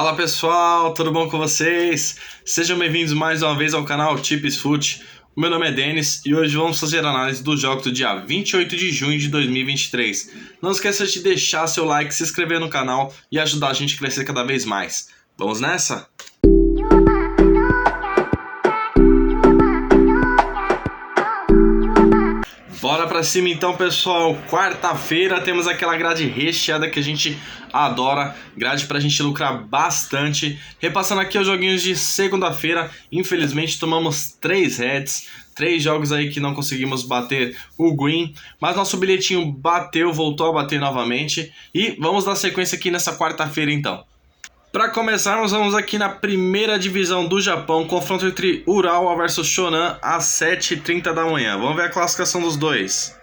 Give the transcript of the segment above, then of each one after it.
Fala pessoal, tudo bom com vocês? Sejam bem-vindos mais uma vez ao canal Tips Fut. O meu nome é Denis e hoje vamos fazer a análise do jogo do dia 28 de junho de 2023. Não esqueça de deixar seu like, se inscrever no canal e ajudar a gente a crescer cada vez mais. Vamos nessa? Bora pra cima então, pessoal. Quarta-feira temos aquela grade recheada que a gente adora, grade pra gente lucrar bastante. Repassando aqui os joguinhos de segunda-feira, infelizmente tomamos 3 heads, 3 jogos aí que não conseguimos bater o green, mas nosso bilhetinho bateu, voltou a bater novamente. E vamos dar sequência aqui nessa quarta-feira então. Para começarmos, vamos aqui na primeira divisão do Japão, confronto entre Urawa versus Shonan às 7h30 da manhã. Vamos ver a classificação dos dois.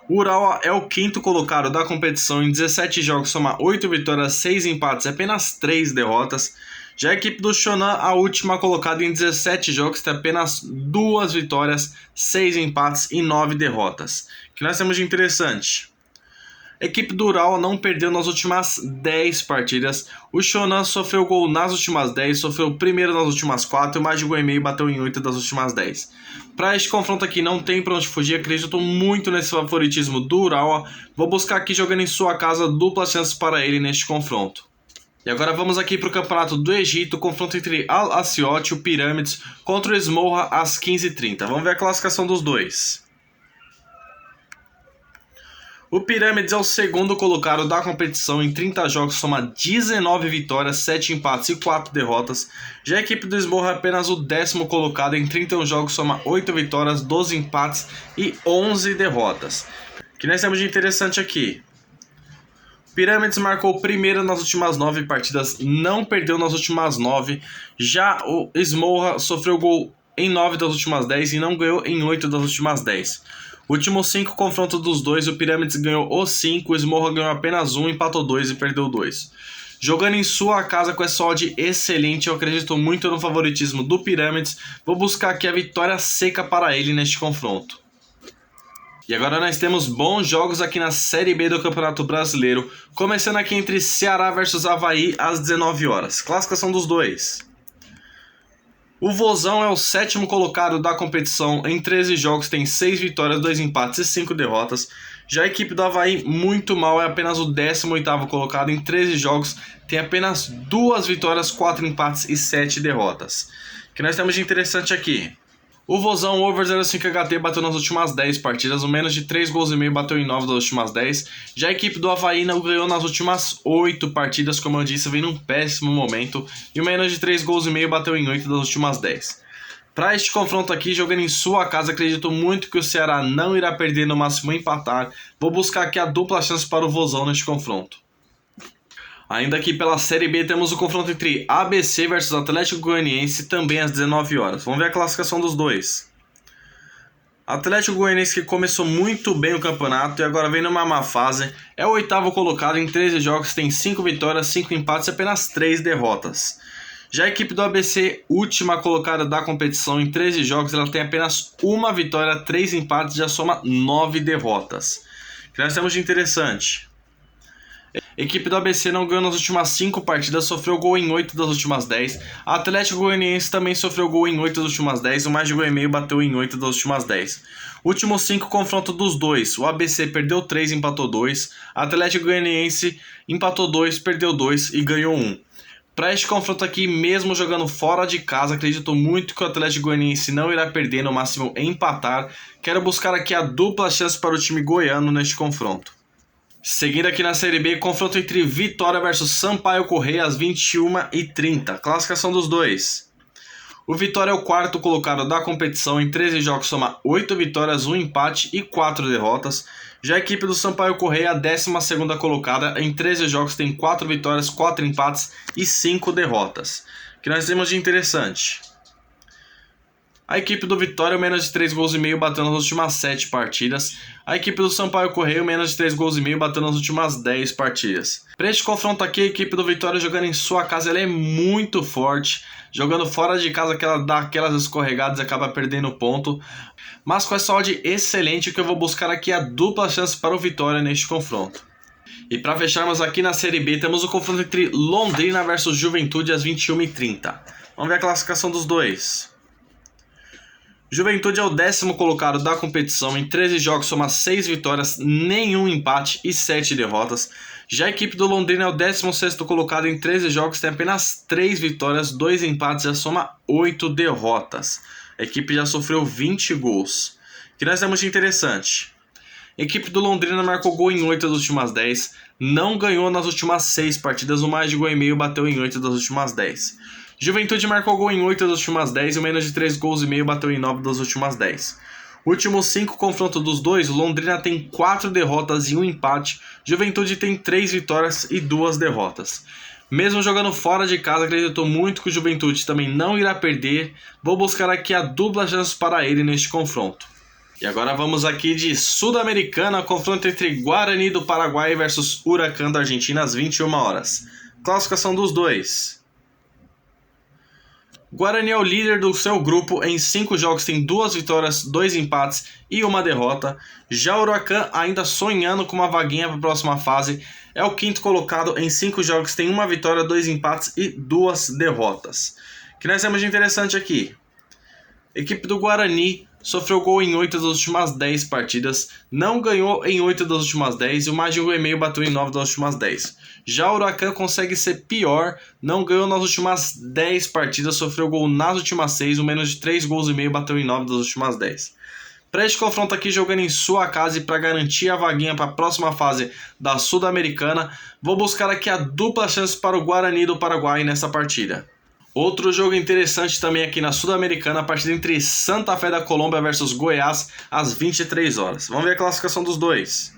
O Urawa é o quinto colocado da competição, em 17 jogos soma 8 vitórias, 6 empates e apenas 3 derrotas. Já a equipe do Shonan, a última colocada em 17 jogos, tem apenas 2 vitórias, 6 empates e 9 derrotas. O que nós temos de interessante? A equipe do Urawa não perdeu nas últimas 10 partidas. O Shonan sofreu gol nas últimas 10, sofreu o primeiro nas últimas 4 e mais de gol e meio bateu em 8 das últimas 10. Para este confronto aqui não tem para onde fugir, acredito muito nesse favoritismo do Urawa. Vou buscar aqui jogando em sua casa duplas chances para ele neste confronto. E agora vamos aqui para o campeonato do Egito, confronto entre Al-Asyut e o Pyramids contra o Smolha às 15h30. Vamos ver a classificação dos dois. O Pyramids é o segundo colocado da competição, em 30 jogos soma 19 vitórias, 7 empates e 4 derrotas. Já a equipe do Smolha é apenas o 10º colocado, em 31 jogos soma 8 vitórias, 12 empates e 11 derrotas. O que nós temos de interessante aqui? O Pyramids marcou primeiro nas últimas 9 partidas, não perdeu nas últimas 9. Já o Smolha sofreu gol em 9 das últimas 10 e não ganhou em 8 das últimas 10. Últimos 5 confrontos dos dois, o Pyramids ganhou os 5, o Smolha ganhou apenas 1, empatou 2 e perdeu 2. Jogando em sua casa com essa odd excelente, eu acredito muito no favoritismo do Pyramids. Vou buscar aqui a vitória seca para ele neste confronto. E agora nós temos bons jogos aqui na Série B do Campeonato Brasileiro, começando aqui entre Ceará versus Avaí às 19 horas. Classificação dos dois. O Vozão é o 7º colocado da competição, em 13 jogos tem 6 vitórias, 2 empates e 5 derrotas. Já a equipe do Avaí, muito mal, é apenas o 18º colocado, em 13 jogos tem apenas 2 vitórias, 4 empates e 7 derrotas. O que nós temos de interessante aqui? O Vozão over 0,5 HT bateu nas últimas 10 partidas, o menos de 3 gols e meio bateu em 9 das últimas 10. Já a equipe do Avaí não ganhou nas últimas 8 partidas, como eu disse, vem num péssimo momento. E o menos de 3 gols e meio bateu em 8 das últimas 10. Para este confronto aqui, jogando em sua casa, acredito muito que o Ceará não irá perder, no máximo empatar. Vou buscar aqui a dupla chance para o Vozão neste confronto. Ainda aqui pela Série B temos o confronto entre ABC versus Atlético Goianiense, também às 19 horas. Vamos ver a classificação dos dois. Atlético Goianiense, que começou muito bem o campeonato e agora vem numa má fase, é o 8º colocado, em 13 jogos tem 5 vitórias, 5 empates e apenas 3 derrotas. Já a equipe do ABC, última colocada da competição, em 13 jogos ela tem apenas 1 vitória, 3 empates e já soma 9 derrotas. O que nós temos de interessante? A equipe do ABC não ganhou nas últimas 5 partidas, sofreu gol em 8 das últimas 10. A Atlético Goianiense também sofreu gol em 8 das últimas 10, o mais de gol e meio bateu em 8 das últimas 10. Últimos 5 confrontos dos dois, o ABC perdeu 3 e empatou 2. A Atlético Goianiense empatou 2, perdeu 2 e ganhou 1. Para este confronto aqui, mesmo jogando fora de casa, acredito muito que o Atlético Goianiense não irá perder, no máximo empatar. Quero buscar aqui a dupla chance para o time goiano neste confronto. Seguindo aqui na Série B, confronto entre Vitória versus Sampaio Corrêa às 21h30. Classificação dos dois. O Vitória é o 4º colocado da competição, em 13 jogos soma 8 vitórias, 1 empate e 4 derrotas. Já a equipe do Sampaio Corrêa é a 12ª colocada, em 13 jogos tem 4 vitórias, 4 empates e 5 derrotas. O que nós temos de interessante? A equipe do Vitória, menos de 3 gols e meio, bateu nas últimas 7 partidas. A equipe do Sampaio Corrêa, menos de 3 gols e meio, bateu nas últimas 10 partidas. Para este confronto aqui, a equipe do Vitória jogando em sua casa, ela é muito forte. Jogando fora de casa, que ela dá aquelas escorregadas e acaba perdendo ponto. Mas com essa odd excelente, que eu vou buscar aqui a dupla chance para o Vitória neste confronto. E para fecharmos aqui na Série B, temos o confronto entre Londrina versus Juventude às 21h30. Vamos ver a classificação dos dois. Juventude é o 10º colocado da competição, em 13 jogos soma 6 vitórias, nenhum empate e 7 derrotas. Já a equipe do Londrina é o 16º colocado, em 13 jogos tem apenas 3 vitórias, 2 empates, já soma 8 derrotas. A equipe já sofreu 20 gols. O que nós temos de interessante? A equipe do Londrina marcou gol em 8 das últimas 10, não ganhou nas últimas 6 partidas, o mais de gol e meio bateu em 8 das últimas 10. Juventude marcou gol em 8 das últimas 10 e o menos de 3 gols e meio bateu em 9 das últimas 10. Últimos 5 confrontos dos dois, Londrina tem 4 derrotas e 1 empate, Juventude tem 3 vitórias e 2 derrotas. Mesmo jogando fora de casa, acredito muito que o Juventude também não irá perder. Vou buscar aqui a dupla chance para ele neste confronto. E agora vamos aqui de Sul-Americana, confronto entre Guarani do Paraguai versus Huracán da Argentina às 21 horas. Classificação dos dois. Guarani é o líder do seu grupo, em 5 jogos tem 2 vitórias, 2 empates e 1 derrota. Já o Huracán, ainda sonhando com uma vaguinha para a próxima fase, é o 5º colocado, em 5 jogos tem 1 vitória, 2 empates e 2 derrotas. O que nós temos de interessante aqui? A equipe do Guarani sofreu gol em 8 das últimas 10 partidas, não ganhou em 8 das últimas 10 e o mais de 1,5 bateu em 9 das últimas 10. Já o Huracán consegue ser pior, não ganhou nas últimas 10 partidas, sofreu gol nas últimas 6, o menos de 3 gols e meio bateu em 9 das últimas 10. Para este confronto aqui, jogando em sua casa e para garantir a vaguinha para a próxima fase da Sul-Americana, vou buscar aqui a dupla chance para o Guarani do Paraguai nessa partida. Outro jogo interessante também aqui na Sul-Americana, a partida entre Santa Fé da Colômbia versus Goiás às 23 horas. Vamos ver a classificação dos dois.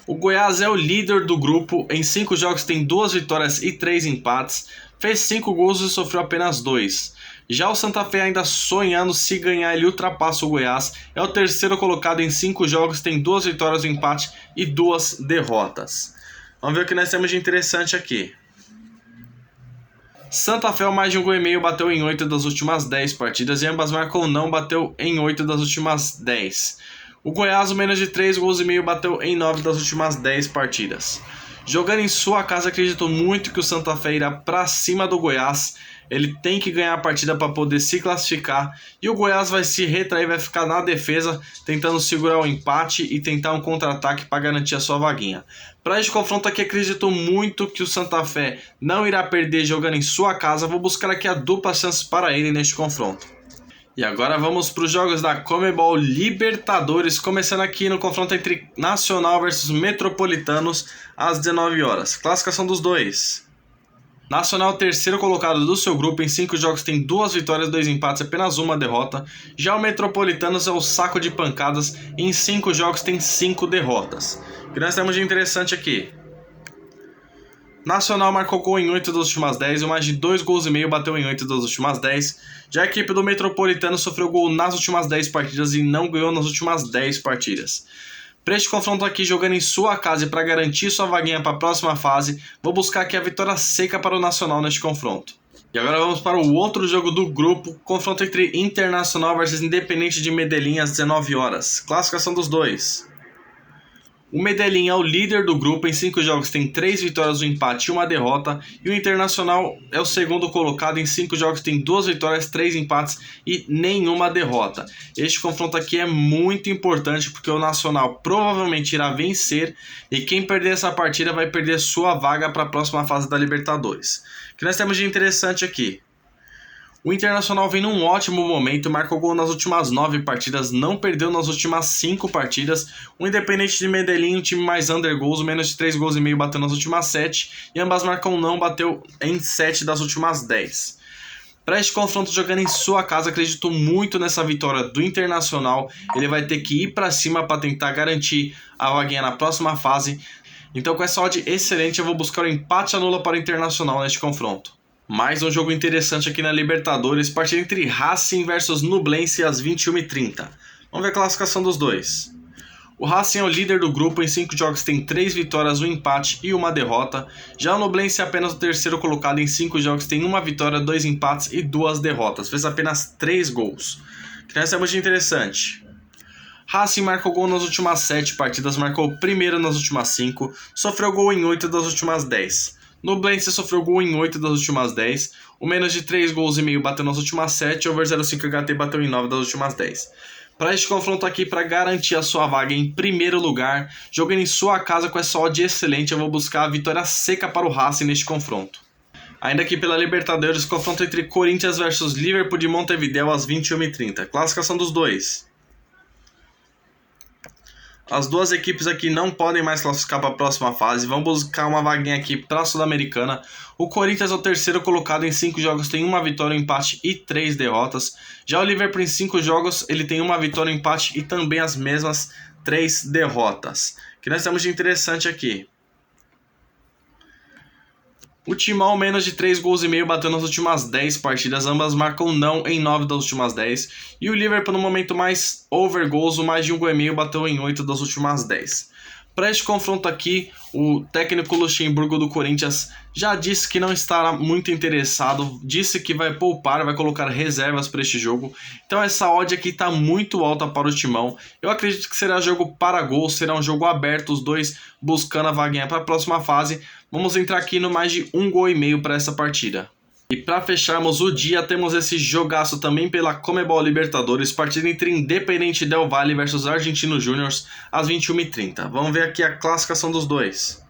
O Goiás é o líder do grupo, em 5 jogos tem 2 vitórias e 3 empates, fez 5 gols e sofreu apenas 2. Já o Santa Fé, ainda sonhando, se ganhar ele ultrapassa o Goiás, é o 3º colocado, em 5 jogos tem 2 vitórias, um empate e 2 derrotas. Vamos ver o que nós temos de interessante aqui. Santa Fé, mais de 1 gol e meio, bateu em 8 das últimas 10 partidas e ambas marcam não, bateu em 8 das últimas 10. O Goiás, o menos de 3 gols e meio, bateu em 9 das últimas 10 partidas. Jogando em sua casa, acredito muito que o Santa Fé irá para cima do Goiás. Ele tem que ganhar a partida para poder se classificar. E o Goiás vai se retrair, vai ficar na defesa, tentando segurar o empate e tentar um contra-ataque para garantir a sua vaguinha. Para este confronto aqui, acredito muito que o Santa Fé não irá perder jogando em sua casa. Vou buscar aqui a dupla chance para ele neste confronto. E agora vamos para os jogos da Conmebol Libertadores, começando aqui no confronto entre Nacional versus Metropolitanos às 19 horas. Classificação dos dois. Nacional, 3º colocado do seu grupo, em 5 jogos tem 2 vitórias, 2 empates e apenas 1 derrota. Já o Metropolitanos é o saco de pancadas, em 5 jogos tem 5 derrotas. O que nós temos de interessante aqui? Nacional marcou gol em 8 das últimas 10 e mais de 2 gols e meio bateu em 8 das últimas 10. Já a equipe do Metropolitano sofreu gol nas últimas 10 partidas e não ganhou nas últimas 10 partidas. Para este confronto aqui, jogando em sua casa e para garantir sua vaguinha para a próxima fase, vou buscar aqui a vitória seca para o Nacional neste confronto. E agora vamos para o outro jogo do grupo, confronto entre Internacional versus Independiente de Medellín às 19 horas. Classificação dos dois. O Medellín é o líder do grupo, em 5 jogos tem 3 vitórias, um empate e 1 derrota. E o Internacional é o 2º colocado, em 5 jogos tem 2 vitórias, 3 empates e nenhuma derrota. Este confronto aqui é muito importante porque o Nacional provavelmente irá vencer e quem perder essa partida vai perder sua vaga para a próxima fase da Libertadores. O que nós temos de interessante aqui? O Internacional vem num ótimo momento, marcou gol nas últimas 9 partidas, não perdeu nas últimas 5 partidas. O Independente de Medellín, um time mais under goals, menos de 3 gols e meio, bateu nas últimas 7. E ambas marcam não, bateu em 7 das últimas 10. Para este confronto, jogando em sua casa, acredito muito nessa vitória do Internacional. Ele vai ter que ir para cima para tentar garantir a vaguinha na próxima fase. Então, com essa odd excelente, eu vou buscar o empate anula para o Internacional neste confronto. Mais um jogo interessante aqui na Libertadores, partida entre Racing versus Nublense às 21h30. Vamos ver a classificação dos dois. O Racing é o líder do grupo, em 5 jogos tem 3 vitórias, um empate e 1 derrota. Já o Nublense é apenas o 3º colocado, em 5 jogos tem 1 vitória, 2 empates e 2 derrotas. Fez apenas 3 gols. O que nós temos de interessante? Racing marcou gol nas últimas 7 partidas, marcou primeiro nas últimas 5, sofreu gol em 8 das últimas 10. Nublense sofreu gol em 8 das últimas 10, o menos de 3 gols e meio bateu nas últimas 7, over 0,5 HT bateu em 9 das últimas 10. Para este confronto aqui, para garantir a sua vaga em primeiro lugar, jogando em sua casa com essa odd excelente, eu vou buscar a vitória seca para o Racing neste confronto. Ainda aqui pela Libertadores, confronto entre Corinthians versus Liverpool de Montevideo às 21h30. Classificação dos dois. As duas equipes aqui não podem mais classificar para a próxima fase. Vão buscar uma vaguinha aqui para a Sul-Americana. O Corinthians é o terceiro colocado em 5 jogos, tem uma vitória, um empate e 3 derrotas. Já o Liverpool em 5 jogos, ele tem uma vitória, um empate e também as mesmas 3 derrotas. O que nós temos de interessante aqui? O Timão, menos de 3 gols e meio, bateu nas últimas 10 partidas, ambas marcam não em 9 das últimas 10. E o Liverpool, no momento mais over gols, o mais de 1 gol e meio, bateu em 8 das últimas 10. Para este confronto aqui, o técnico Luxemburgo do Corinthians já disse que não estará muito interessado, disse que vai poupar, vai colocar reservas para este jogo. Então essa odd aqui está muito alta para o Timão. Eu acredito que será jogo para gol, será um jogo aberto, os dois buscando a vaguinha para a próxima fase. Vamos entrar aqui no mais de 1 gol e meio para essa partida. E para fecharmos o dia, temos esse jogaço também pela Conmebol Libertadores, partida entre Independiente Del Valle versus Argentinos Júniors, às 21h30. Vamos ver aqui a classificação dos dois.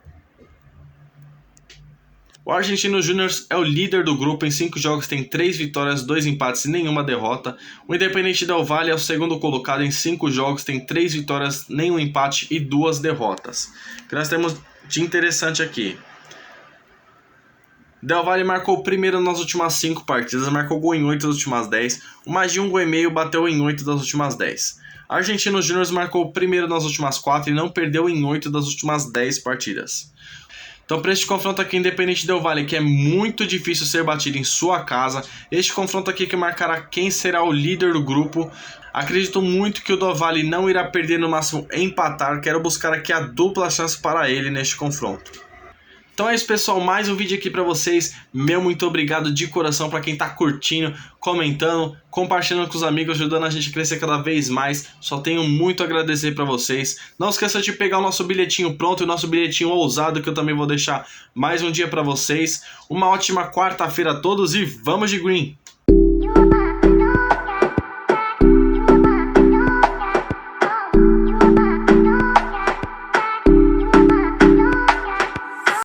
O Argentinos Júniors é o líder do grupo, em 5 jogos tem 3 vitórias, 2 empates e nenhuma derrota. O Independiente Del Valle é o segundo colocado, em 5 jogos tem 3 vitórias, nenhum empate e 2 derrotas. O que nós temos de interessante aqui? Del Valle marcou primeiro nas últimas 5 partidas, marcou gol em 8 das últimas 10, o mais de 1 gol e meio bateu em 8 das últimas 10. Argentinos Júnior marcou primeiro nas últimas 4 e não perdeu em 8 das últimas 10 partidas. Então para este confronto aqui, Independiente Del Valle, que é muito difícil ser batido em sua casa, este confronto aqui que marcará quem será o líder do grupo. Acredito muito que o Del Valle não irá perder, no máximo empatar, quero buscar aqui a dupla chance para ele neste confronto. Então é isso, pessoal, mais um vídeo aqui pra vocês. Meu muito obrigado de coração pra quem tá curtindo, comentando, compartilhando com os amigos, ajudando a gente a crescer cada vez mais. Só tenho muito a agradecer pra vocês. Não esqueça de pegar o nosso bilhetinho pronto, o nosso bilhetinho ousado, que eu também vou deixar mais um dia pra vocês. Uma ótima quarta-feira a todos e vamos de green!